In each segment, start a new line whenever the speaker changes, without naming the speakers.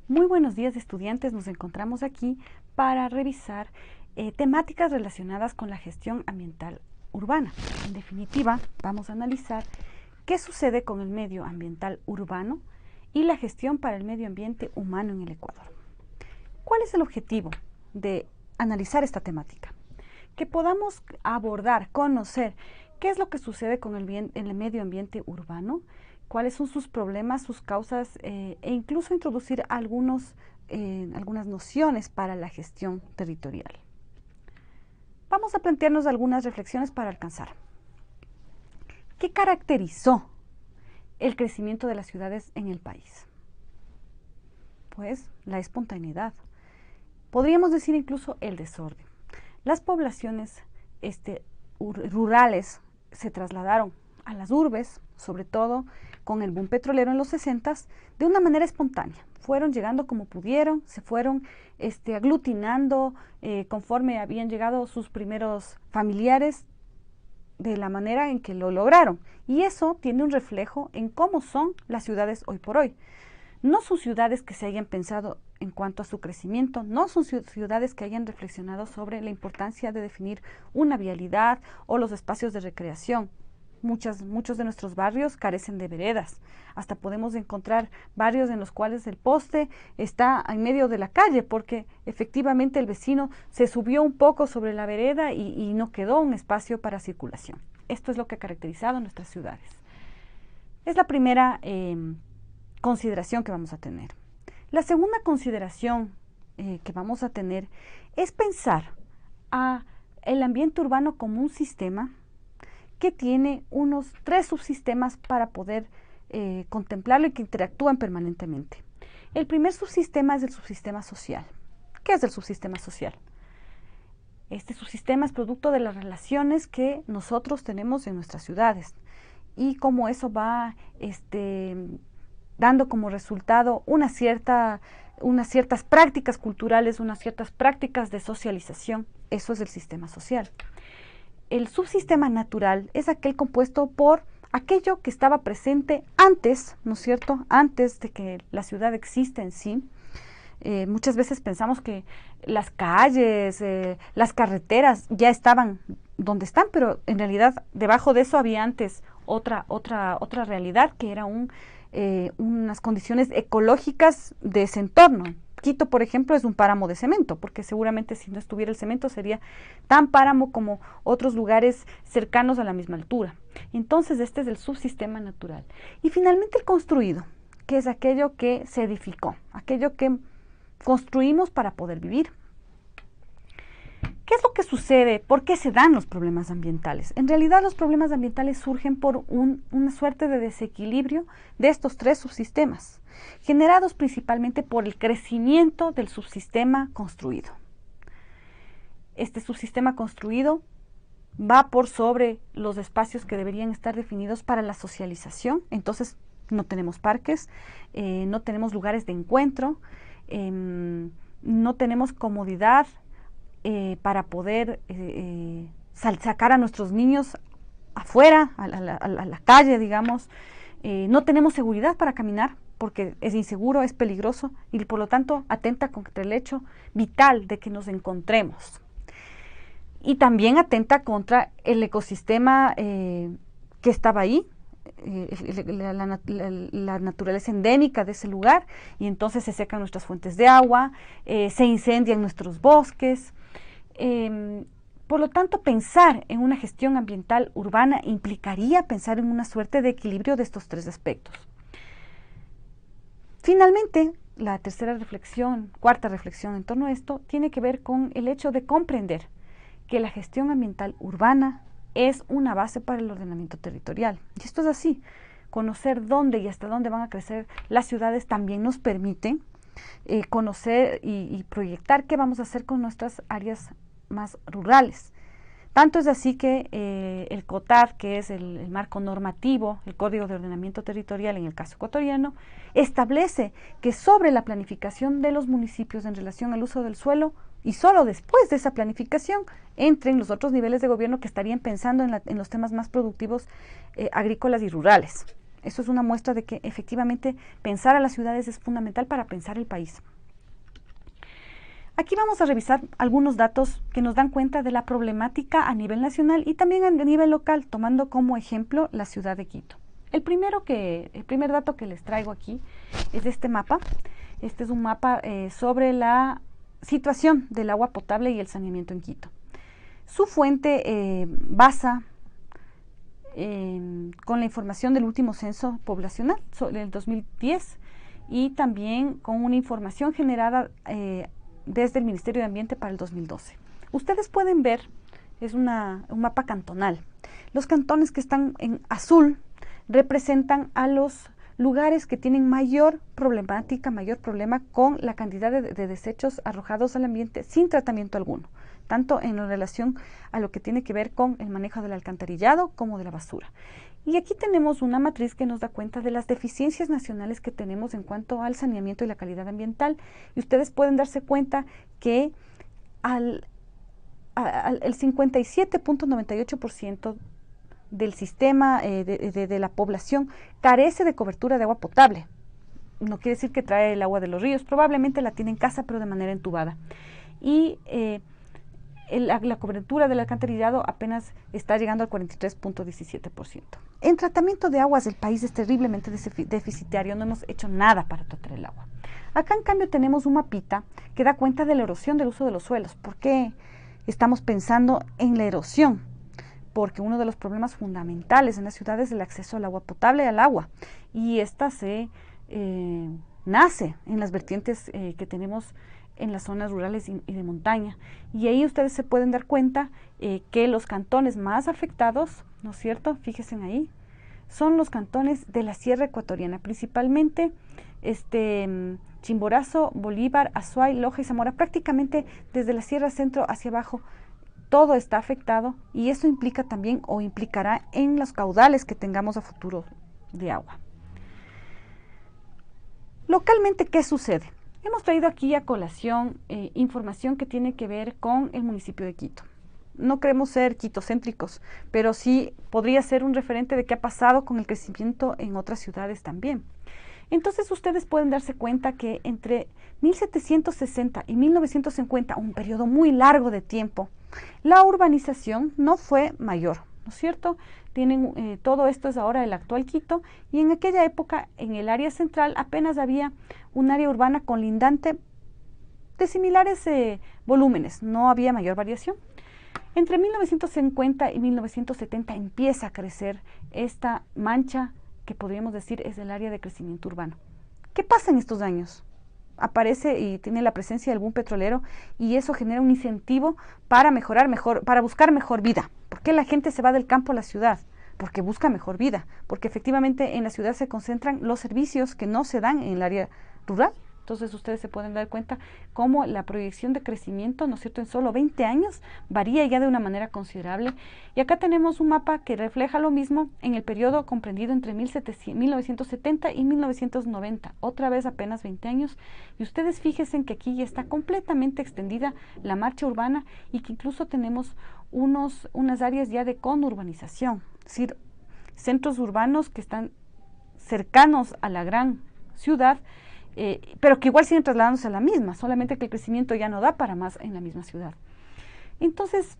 Muy buenos días, estudiantes. Nos encontramos aquí para revisar temáticas relacionadas con la gestión ambiental urbana. En definitiva, vamos a analizar qué sucede con el medio ambiental urbano y la gestión para el medio ambiente humano en el Ecuador. ¿Cuál es el objetivo de analizar esta temática? Que podamos abordar, conocer qué es lo que sucede con el medio ambiente urbano, cuáles son sus problemas, sus causas e incluso introducir algunas nociones para la gestión territorial. Vamos a plantearnos algunas reflexiones para alcanzar. ¿Qué caracterizó el crecimiento de las ciudades en el país? Pues la espontaneidad. Podríamos decir incluso el desorden. Las poblaciones rurales se trasladaron a las urbes, sobre todo con el boom petrolero en los 60s, de una manera espontánea. Fueron llegando como pudieron, se fueron aglutinando conforme habían llegado sus primeros familiares de la manera en que lo lograron. Y eso tiene un reflejo en cómo son las ciudades hoy por hoy. No son ciudades que se hayan pensado en cuanto a su crecimiento, no son ciudades que hayan reflexionado sobre la importancia de definir una vialidad o los espacios de recreación. Muchos de nuestros barrios carecen de veredas. Hasta podemos encontrar barrios en los cuales el poste está en medio de la calle porque efectivamente el vecino se subió un poco sobre la vereda y no quedó un espacio para circulación. Esto es lo que ha caracterizado nuestras ciudades. Es la primera consideración que vamos a tener. La segunda consideración que vamos a tener es pensar a el ambiente urbano como un sistema que tiene unos 3 subsistemas para poder contemplarlo y que interactúan permanentemente. El primer subsistema es el subsistema social. ¿Qué es el subsistema social? Este subsistema es producto de las relaciones que nosotros tenemos en nuestras ciudades y cómo eso va dando como resultado unas ciertas prácticas culturales, unas ciertas prácticas de socialización. Eso es el sistema social. El subsistema natural es aquel compuesto por aquello que estaba presente antes, ¿no es cierto?, antes de que la ciudad exista en sí. Muchas veces pensamos que las calles, las carreteras ya estaban donde están, pero en realidad debajo de eso había antes otra realidad que era unas condiciones ecológicas de ese entorno. Quito, por ejemplo, es un páramo de cemento, porque seguramente si no estuviera el cemento sería tan páramo como otros lugares cercanos a la misma altura. Entonces, este es el subsistema natural. Y finalmente el construido, que es aquello que se edificó, aquello que construimos para poder vivir. ¿Qué es lo que sucede? ¿Por qué se dan los problemas ambientales? En realidad los problemas ambientales surgen por una suerte de desequilibrio de estos 3 subsistemas, generados principalmente por el crecimiento del subsistema construido. Este subsistema construido va por sobre los espacios que deberían estar definidos para la socialización. Entonces no tenemos parques, no tenemos lugares de encuentro, no tenemos comodidad para poder sacar a nuestros niños afuera, a la calle, digamos. No tenemos seguridad para caminar porque es inseguro, es peligroso y por lo tanto atenta contra el hecho vital de que nos encontremos. Y también atenta contra el ecosistema que estaba ahí, la naturaleza endémica de ese lugar, y entonces se secan nuestras fuentes de agua, se incendian nuestros bosques. Por lo tanto, pensar en una gestión ambiental urbana implicaría pensar en una suerte de equilibrio de estos 3 aspectos. Finalmente, la cuarta reflexión en torno a esto, tiene que ver con el hecho de comprender que la gestión ambiental urbana es una base para el ordenamiento territorial. Y esto es así. Conocer dónde y hasta dónde van a crecer las ciudades también nos permite conocer y proyectar qué vamos a hacer con nuestras áreas más rurales. Tanto es así que el COTAD, que es el marco normativo, el Código de Ordenamiento Territorial en el caso ecuatoriano, establece que sobre la planificación de los municipios en relación al uso del suelo, y solo después de esa planificación entren los otros niveles de gobierno que estarían pensando en los temas más productivos agrícolas y rurales. Eso es una muestra de que efectivamente pensar a las ciudades es fundamental para pensar el país. Aquí vamos a revisar algunos datos que nos dan cuenta de la problemática a nivel nacional y también a nivel local, tomando como ejemplo la ciudad de Quito. El primer dato que les traigo aquí es este mapa. Este es un mapa sobre la situación del agua potable y el saneamiento en Quito. Su fuente basa con la información del último censo poblacional del 2010 y también con una información generada desde el Ministerio de Ambiente para el 2012. Ustedes pueden ver, es un mapa cantonal. Los cantones que están en azul representan a los lugares que tienen mayor problema con la cantidad de desechos arrojados al ambiente sin tratamiento alguno, tanto en relación a lo que tiene que ver con el manejo del alcantarillado como de la basura. Y aquí tenemos una matriz que nos da cuenta de las deficiencias nacionales que tenemos en cuanto al saneamiento y la calidad ambiental. Y ustedes pueden darse cuenta que el 57.98% del sistema de la población carece de cobertura de agua potable. No quiere decir que trae el agua de los ríos, probablemente la tiene en casa, pero de manera entubada. Y la cobertura del alcantarillado apenas está llegando al 43.17%. En tratamiento de aguas el país es terriblemente deficitario, no hemos hecho nada para tratar el agua. Acá en cambio tenemos un mapita que da cuenta de la erosión del uso de los suelos. ¿Por qué estamos pensando en la erosión? Porque uno de los problemas fundamentales en las ciudades es el acceso al agua potable y al agua. Y esta nace en las vertientes que tenemos en las zonas rurales y de montaña. Y ahí ustedes se pueden dar cuenta que los cantones más afectados, ¿no es cierto? Fíjense ahí, son los cantones de la Sierra Ecuatoriana, principalmente Chimborazo, Bolívar, Azuay, Loja y Zamora. Prácticamente desde la Sierra Centro hacia abajo todo está afectado y eso implica también o implicará en los caudales que tengamos a futuro de agua. Localmente, ¿qué sucede? Hemos traído aquí a colación información que tiene que ver con el municipio de Quito. No queremos ser quitocéntricos, pero sí podría ser un referente de qué ha pasado con el crecimiento en otras ciudades también. Entonces ustedes pueden darse cuenta que entre 1760 y 1950, un periodo muy largo de tiempo, la urbanización no fue mayor, ¿no es cierto? Todo esto es ahora el actual Quito, y en aquella época en el área central apenas había un área urbana colindante de similares volúmenes, no había mayor variación. Entre 1950 y 1970 empieza a crecer esta mancha que podríamos decir es el área de crecimiento urbano. ¿Qué pasa en estos años? Aparece y tiene la presencia del boom petrolero y eso genera un incentivo para para buscar mejor vida. ¿Por qué la gente se va del campo a la ciudad? Porque busca mejor vida, porque efectivamente en la ciudad se concentran los servicios que no se dan en el área rural. Entonces ustedes se pueden dar cuenta cómo la proyección de crecimiento, ¿no es cierto?, en solo 20 años varía ya de una manera considerable. Y acá tenemos un mapa que refleja lo mismo en el periodo comprendido entre 1970 y 1990, otra vez apenas 20 años. Y ustedes fíjense que aquí ya está completamente extendida la marcha urbana y que incluso tenemos unas áreas ya de conurbanización, es decir, centros urbanos que están cercanos a la gran ciudad, pero que igual siguen trasladándose a la misma, solamente que el crecimiento ya no da para más en la misma ciudad. Entonces,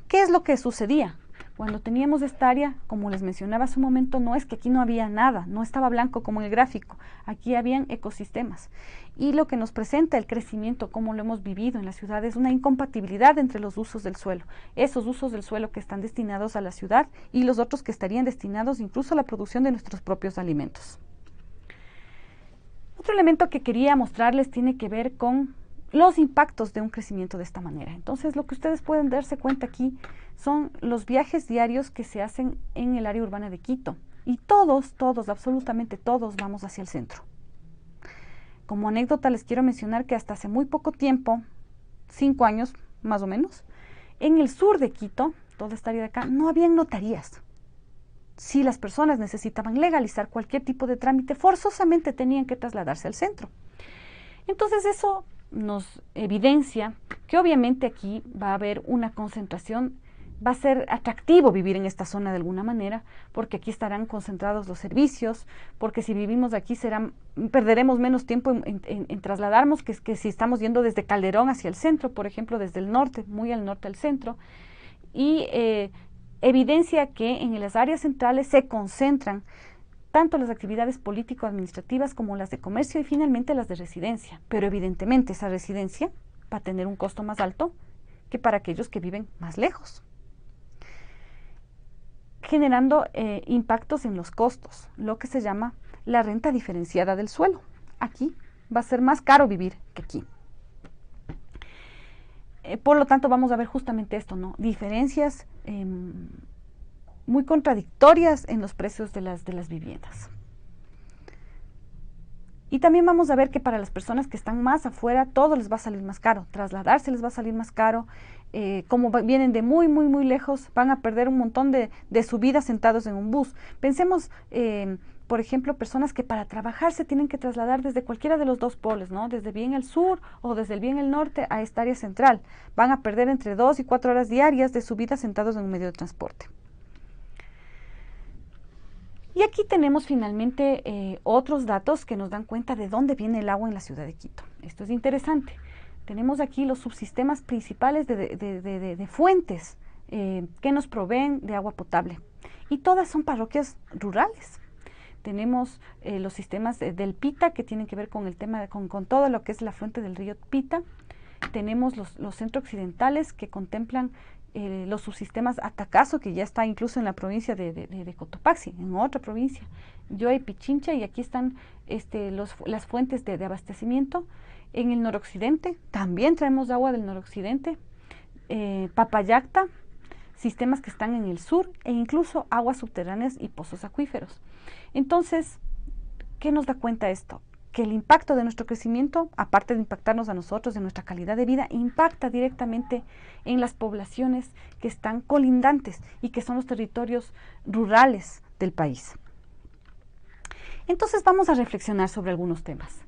¿qué es lo que sucedía? Cuando teníamos esta área, como les mencionaba hace un momento, no es que aquí no había nada, no estaba blanco como en el gráfico, aquí habían ecosistemas. Y lo que nos presenta el crecimiento, como lo hemos vivido en la ciudad, es una incompatibilidad entre los usos del suelo. Esos usos del suelo que están destinados a la ciudad y los otros que estarían destinados incluso a la producción de nuestros propios alimentos. Otro elemento que quería mostrarles tiene que ver con los impactos de un crecimiento de esta manera. Entonces, lo que ustedes pueden darse cuenta aquí son los viajes diarios que se hacen en el área urbana de Quito. Y todos, absolutamente todos vamos hacia el centro. Como anécdota les quiero mencionar que hasta hace muy poco tiempo, 5 años más o menos, en el sur de Quito, toda esta área de acá, no habían notarías. Si las personas necesitaban legalizar cualquier tipo de trámite, forzosamente tenían que trasladarse al centro. Entonces eso nos evidencia que obviamente aquí va a haber una concentración va a ser atractivo vivir en esta zona de alguna manera, porque aquí estarán concentrados los servicios, porque si vivimos aquí perderemos menos tiempo en trasladarnos que si estamos yendo desde Calderón hacia el centro, por ejemplo, desde el norte, muy al norte al centro, y evidencia que en las áreas centrales se concentran tanto las actividades político-administrativas como las de comercio y finalmente las de residencia, pero evidentemente esa residencia va a tener un costo más alto que para aquellos que viven más lejos, generando impactos en los costos, lo que se llama la renta diferenciada del suelo. Aquí va a ser más caro vivir que aquí. Por lo tanto, vamos a ver justamente esto, ¿no? Diferencias muy contradictorias en los precios de las viviendas. Y también vamos a ver que para las personas que están más afuera, todo les va a salir más caro. Trasladarse les va a salir más caro. Como vienen de muy, muy, muy lejos, van a perder un montón de subidas sentados en un bus. Pensemos, por ejemplo, personas que para trabajar se tienen que trasladar desde cualquiera de los dos polos, ¿no? Desde bien el sur o desde el bien el norte a esta área central. Van a perder entre 2 y 4 horas diarias de subida sentados en un medio de transporte. Y aquí tenemos finalmente otros datos que nos dan cuenta de dónde viene el agua en la ciudad de Quito. Esto es interesante. Tenemos aquí los subsistemas principales de fuentes que nos proveen de agua potable. Y todas son parroquias rurales. Tenemos los sistemas del Pita, que tienen que ver con el tema con todo lo que es la fuente del río Pita. Tenemos los centro-occidentales que contemplan los subsistemas Atacazo, que ya está incluso en la provincia de Cotopaxi, en otra provincia, Yoe, Pichincha, y aquí están las fuentes de abastecimiento. En el noroccidente también traemos agua del noroccidente, Papayacta, sistemas que están en el sur, e incluso aguas subterráneas y pozos acuíferos. Entonces, ¿qué nos da cuenta esto? Que el impacto de nuestro crecimiento, aparte de impactarnos a nosotros, en nuestra calidad de vida, impacta directamente en las poblaciones que están colindantes y que son los territorios rurales del país. Entonces vamos a reflexionar sobre algunos temas.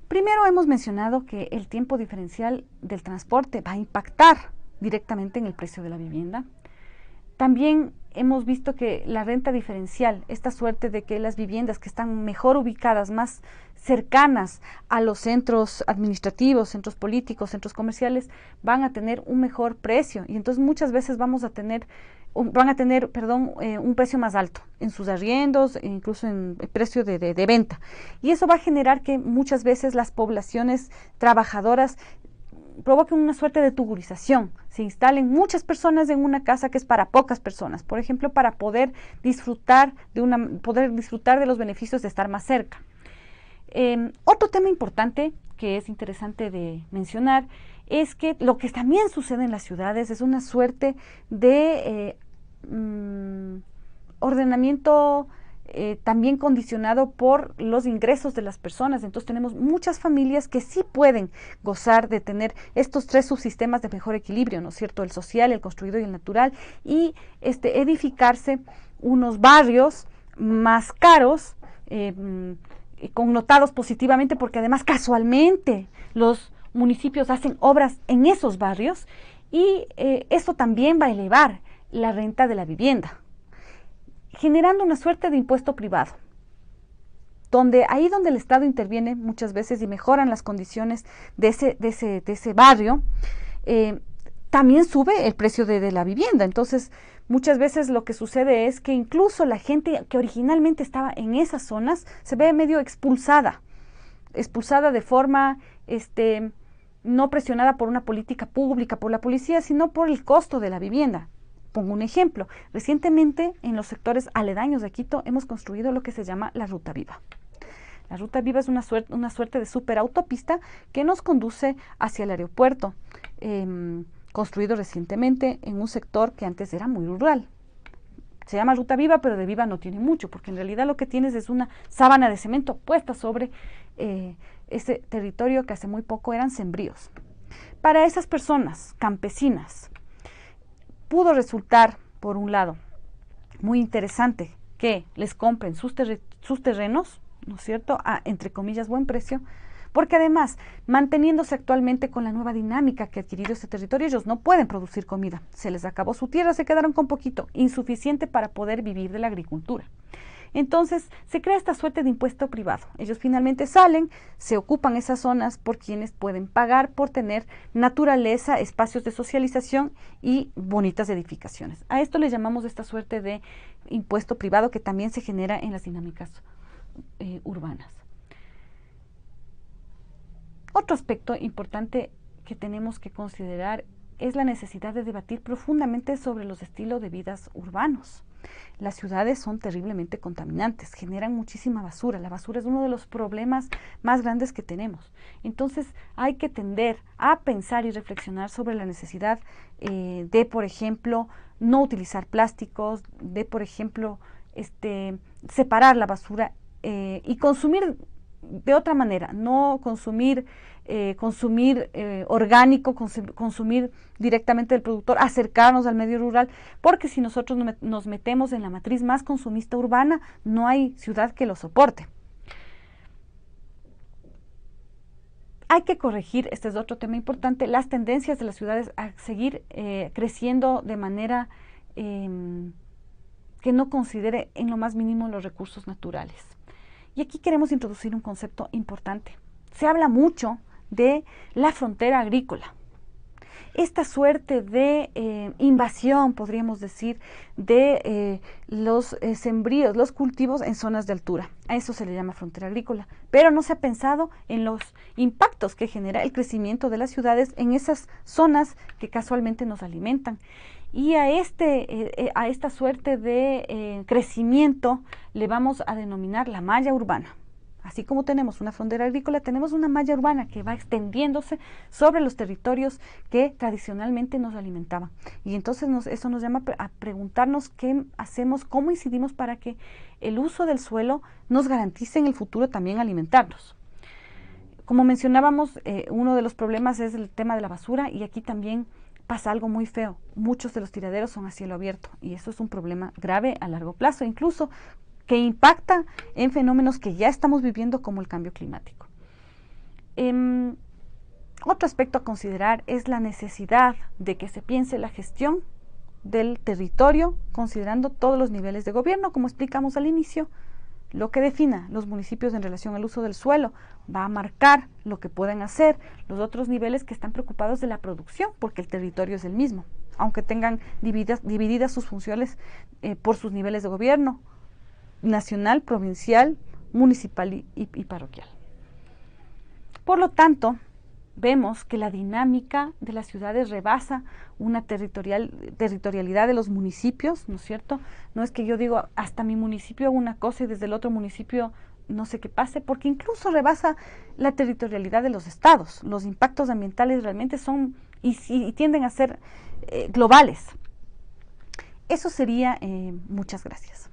Primero, hemos mencionado que el tiempo diferencial del transporte va a impactar directamente en el precio de la vivienda. También hemos visto que la renta diferencial, esta suerte de que las viviendas que están mejor ubicadas, más cercanas a los centros administrativos, centros políticos, centros comerciales, van a tener un mejor precio, y entonces muchas veces van a tener un precio más alto en sus arriendos, e incluso en el precio de venta. Y eso va a generar que muchas veces las poblaciones trabajadoras provoquen una suerte de tugurización, se instalen muchas personas en una casa que es para pocas personas, por ejemplo, para poder disfrutar de los beneficios de estar más cerca. Otro tema importante que es interesante de mencionar es que lo que también sucede en las ciudades es una suerte de ordenamiento también condicionado por los ingresos de las personas. Entonces tenemos muchas familias que sí pueden gozar de tener estos tres subsistemas de mejor equilibrio, ¿no es cierto? El social, el construido y el natural, y edificarse unos barrios más caros, connotados positivamente, porque además casualmente los municipios hacen obras en esos barrios, y esto también va a elevar la renta de la vivienda, generando una suerte de impuesto privado, donde el Estado interviene muchas veces y mejoran las condiciones de ese barrio, también sube el precio de la vivienda. Entonces, muchas veces lo que sucede es que incluso la gente que originalmente estaba en esas zonas se ve medio expulsada de forma no presionada por una política pública, por la policía, sino por el costo de la vivienda. Pongo un ejemplo. Recientemente, en los sectores aledaños de Quito, hemos construido lo que se llama la Ruta Viva. La Ruta Viva es una suerte de superautopista que nos conduce hacia el aeropuerto, construido recientemente en un sector que antes era muy rural. Se llama Ruta Viva, pero de viva no tiene mucho, porque en realidad lo que tienes es una sábana de cemento puesta sobre ese territorio que hace muy poco eran sembríos. Para esas personas campesinas, pudo resultar, por un lado, muy interesante que les compren sus terrenos, ¿no es cierto?, a, entre comillas, buen precio, porque además, manteniéndose actualmente con la nueva dinámica que ha adquirido este territorio, ellos no pueden producir comida. Se les acabó su tierra, se quedaron con poquito, insuficiente para poder vivir de la agricultura. Entonces se crea esta suerte de impuesto privado. Ellos finalmente salen, se ocupan esas zonas por quienes pueden pagar por tener naturaleza, espacios de socialización y bonitas edificaciones. A esto le llamamos esta suerte de impuesto privado que también se genera en las dinámicas urbanas. Otro aspecto importante que tenemos que considerar es la necesidad de debatir profundamente sobre los estilos de vida urbanos. Las ciudades son terriblemente contaminantes, generan muchísima basura. La basura es uno de los problemas más grandes que tenemos. Entonces hay que tender a pensar y reflexionar sobre la necesidad de, por ejemplo, no utilizar plásticos, de, por ejemplo, separar la basura y consumir de otra manera, no consumir orgánico, consumir directamente del productor, acercarnos al medio rural, porque si nosotros nos metemos en la matriz más consumista urbana, no hay ciudad que lo soporte. Hay que corregir, este es otro tema importante, las tendencias de las ciudades a seguir creciendo de manera que no considere en lo más mínimo los recursos naturales. Y aquí queremos introducir un concepto importante. Se habla mucho de la frontera agrícola. Esta suerte de invasión, podríamos decir, de los sembríos, los cultivos en zonas de altura. A eso se le llama frontera agrícola. Pero no se ha pensado en los impactos que genera el crecimiento de las ciudades en esas zonas que casualmente nos alimentan. Y a esta suerte de crecimiento le vamos a denominar la malla urbana. Así como tenemos una frontera agrícola, tenemos una malla urbana que va extendiéndose sobre los territorios que tradicionalmente nos alimentaban. Y entonces eso nos llama a preguntarnos qué hacemos, cómo incidimos para que el uso del suelo nos garantice en el futuro también alimentarnos. Como mencionábamos, uno de los problemas es el tema de la basura, y aquí también pasa algo muy feo. Muchos de los tiraderos son a cielo abierto y eso es un problema grave a largo plazo, incluso que impacta en fenómenos que ya estamos viviendo como el cambio climático. Otro aspecto a considerar es la necesidad de que se piense la gestión del territorio considerando todos los niveles de gobierno, como explicamos al inicio. Lo que defina los municipios en relación al uso del suelo va a marcar lo que pueden hacer los otros niveles que están preocupados de la producción, porque el territorio es el mismo, aunque tengan divididas sus funciones por sus niveles de gobierno, nacional, provincial, municipal y parroquial. Por lo tanto, vemos que la dinámica de las ciudades rebasa una territorialidad de los municipios, ¿no es cierto? No es que yo digo hasta mi municipio hago una cosa y desde el otro municipio no sé qué pase, porque incluso rebasa la territorialidad de los estados. Los impactos ambientales realmente son y tienden a ser globales. Eso sería, muchas gracias.